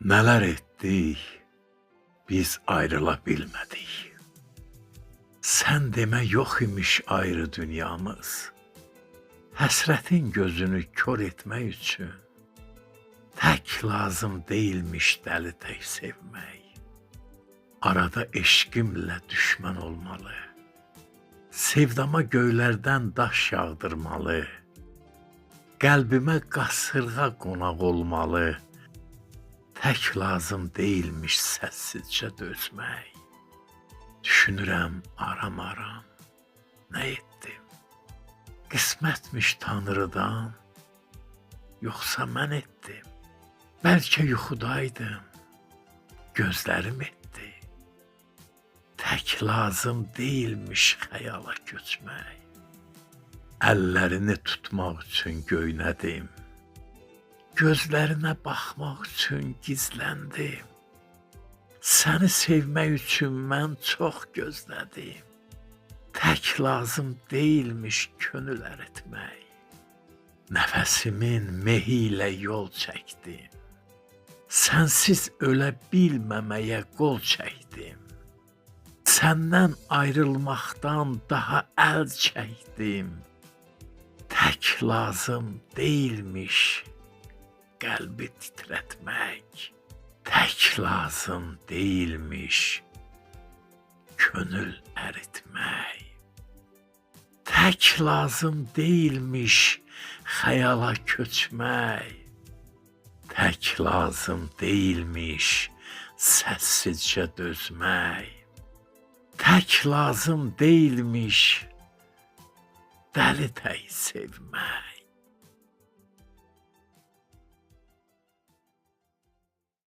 Nələr etdik, biz ayrıla bilmədik. Sən demə yox imiş ayrı dünyamız. Həsrətin gözünü kör etmək üçün tək lazım deyilmiş dəli tək sevmək. Arada eşqimlə düşmən olmalı. Sevdama göylərdən daş yağdırmalı. Qəlbimə qasırğa qonaq olmalı. Tək lazım deyilmiş səssizcə dözmək. Düşünürəm aram-aram, nə etdim? Qismətmiş Tanrıdan, yoxsa mən etdim? Bəlkə yuxudaydım, gözlərim etdi. Tək lazım deyilmiş xəyala köçmək. Əllərini tutmaq üçün göynədim. Gözlərinə baxmaq üçün gizləndim. Səni sevmək üçün mən çox gözlədim. Tək lazım deyilmiş könül əritmək. Nəfəsimin mehi ilə yol çəkdim. Sənsiz ölə bilməməyə qol çəkdim. Səndən ayrılmaqdan daha əl çəkdim. Tək lazım deyilmiş qəlbi titrətmək. Tək lazım deyilmiş könül əritmək. Tək lazım deyilmiş xəyala köçmək. Tək lazım deyilmiş səssizcə dözmək. Tək lazım deyilmiş dəli tək sevmək.